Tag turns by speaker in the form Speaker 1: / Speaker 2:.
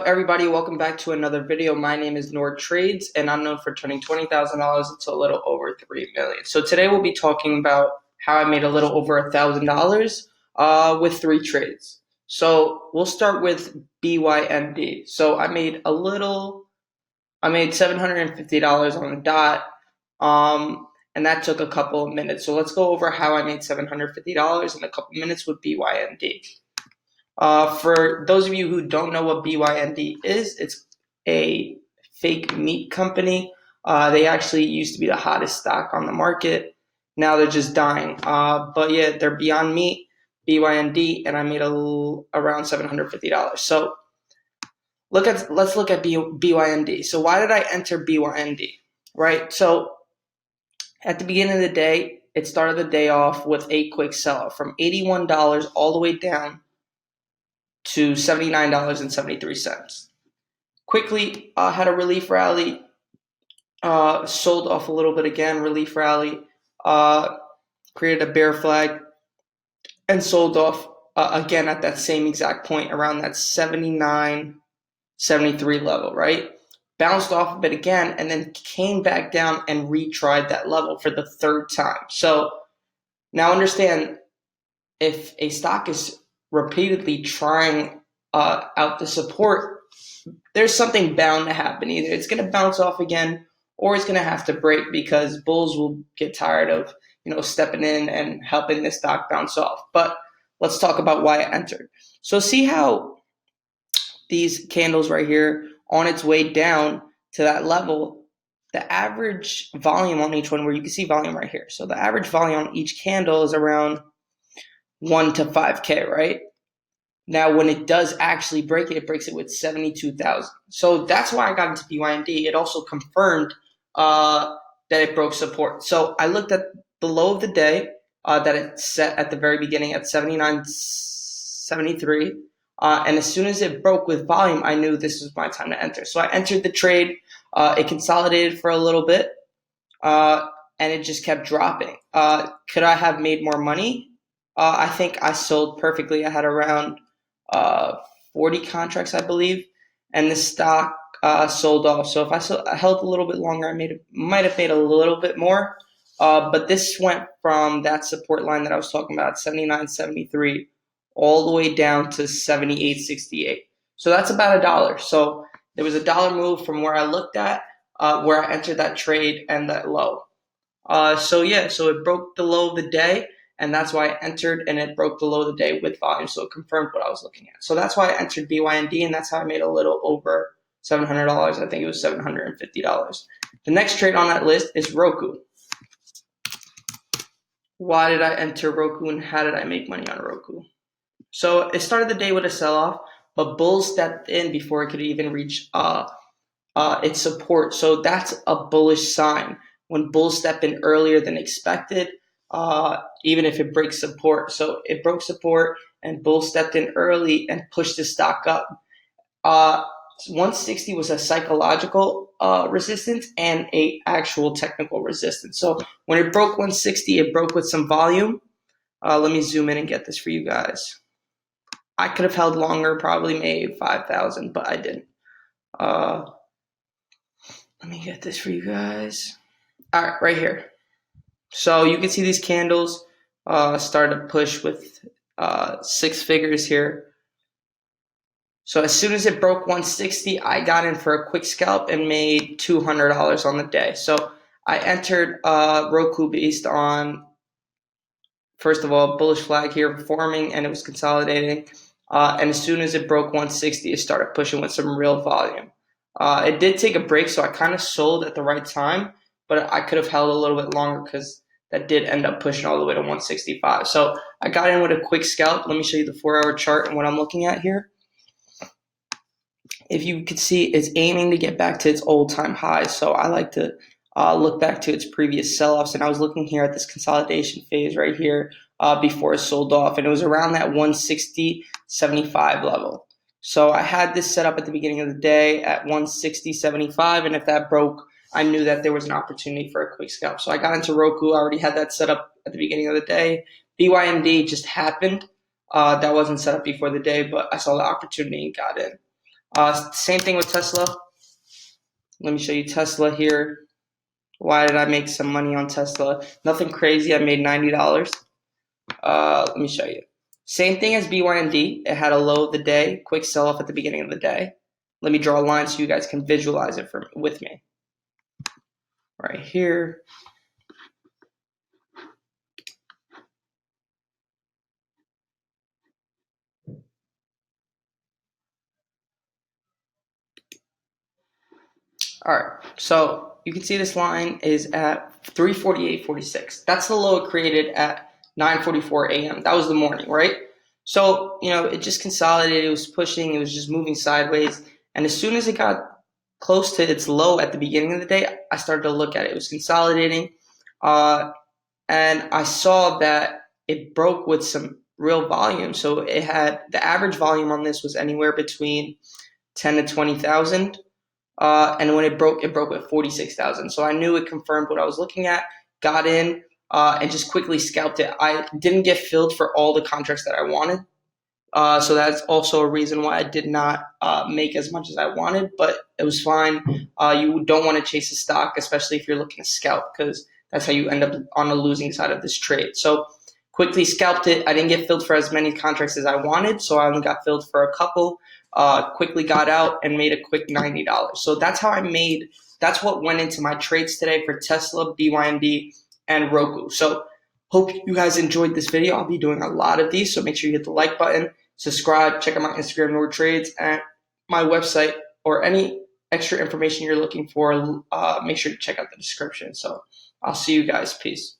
Speaker 1: Everybody, welcome back to another video. My name is Nour Trades, and I'm known for turning $20,000 into a little over 3 million. So today we'll be talking about how I made a little over $1,000 with 3 trades. So we'll start with BYND. So I made $750 on the dot, and that took a couple of minutes. So let's go over how I made $750 in a couple minutes with BYND. For those of you who don't know what BYND is, it's a fake meat company. They actually used to be the hottest stock on the market. Now they're just dying. But yeah, they're Beyond Meat, BYND, and I made around $750. So let's look at BYND. So why did I enter BYND? Right. So at the beginning of the day, it started the day off with a quick sell-off from $81 all the way down to $79.73. Quickly had a relief rally, sold off a little bit again, relief rally, created a bear flag, and sold off again at that same exact point around that 79.73 level, right? Bounced off of it again and then came back down and retried that level for the third time. So now understand, if a stock is repeatedly trying out the support, there's something bound to happen. Either it's going to bounce off again, or it's going to have to break, because bulls will get tired of stepping in and helping the stock bounce off. But let's talk about why I entered. So see how these candles right here on its way down to that level, the average volume on each one, where you can see volume right here. So the average volume on each candle is around 1 to 5K, right? Now, when it does actually break it, it breaks it with 72,000. So that's why I got into BYND. It also confirmed that it broke support. So I looked at the low of the day that it set at the very beginning at 79.73. And as soon as it broke with volume, I knew this was my time to enter. So I entered the trade. It consolidated for a little bit, and it just kept dropping. Could I have made more money? I think I sold perfectly. I had around 40 contracts, I believe, and the stock sold off. So if I held a little bit longer, I might have made a little bit more. But this went from that support line that I was talking about, 79.73, all the way down to 78.68. So that's about $1. So there was $1 move from where I looked at, where I entered that trade, and that low. So it broke the low of the day, and that's why I entered, and it broke the low of the day with volume, so it confirmed what I was looking at. So that's why I entered BYND, and that's how I made a little over $700. I think it was $750. The next trade on that list is Roku. Why did I enter Roku, and how did I make money on Roku? So it started the day with a sell-off, but bulls stepped in before it could even reach its support. So that's a bullish sign when bulls step in earlier than expected, even if it breaks support. So it broke support, and bulls stepped in early and pushed the stock up. 160 was a psychological resistance and a actual technical resistance. So when it broke 160, it broke with some volume. Let me zoom in and get this for you guys. I could have held longer, probably made 5,000, but I didn't. Let me get this for you guys. All right, right here. So you can see these candles start to push with 6 figures here. So as soon as it broke 160, I got in for a quick scalp and made $200 on the day. So I entered Roku based on, first of all, bullish flag here forming, and it was consolidating. And as soon as it broke 160, it started pushing with some real volume. It did take a break, so I kind of sold at the right time, but I could have held a little bit longer, because that did end up pushing all the way to 165. So I got in with a quick scalp. Let me show you the 4-hour chart and what I'm looking at here. If you could see, it's aiming to get back to its old-time highs. So I like to look back to its previous sell-offs, and I was looking here at this consolidation phase right here before it sold off, and it was around that 160.75 level. So I had this set up at the beginning of the day at 160.75, and if that broke, I knew that there was an opportunity for a quick scalp. So I got into Roku. I already had that set up at the beginning of the day. BYND just happened. That wasn't set up before the day, but I saw the opportunity and got in. Same thing with Tesla. Let me show you Tesla here. Why did I make some money on Tesla? Nothing crazy. I made $90. Let me show you. Same thing as BYND. It had a low of the day, quick sell off at the beginning of the day. Let me draw a line so you guys can visualize it with me. Right here. All right, so you can see this line is at 348.46. That's the low it created at 9:44 a.m. That was the morning, right? So, it just consolidated, it was pushing, it was just moving sideways. And as soon as it got close to its low at the beginning of the day, I started to look at it. It was consolidating, and I saw that it broke with some real volume. So it had the average volume on this was anywhere between 10 to 20,000. And when it broke at 46,000. So I knew it confirmed what I was looking at, got in, and just quickly scalped it. I didn't get filled for all the contracts that I wanted. So that's also a reason why I did not make as much as I wanted, but it was fine. You don't want to chase a stock, especially if you're looking to scalp, because that's how you end up on the losing side of this trade. So quickly scalped it. I didn't get filled for as many contracts as I wanted, so I only got filled for a couple. Quickly got out and made a quick $90. So that's how I made. That's what went into my trades today for Tesla, BYND, and Roku. So hope you guys enjoyed this video. I'll be doing a lot of these, so make sure you hit the like button, subscribe, check out my Instagram, Nour Trades, and my website, or any extra information you're looking for. Make sure to check out the description. So I'll see you guys. Peace.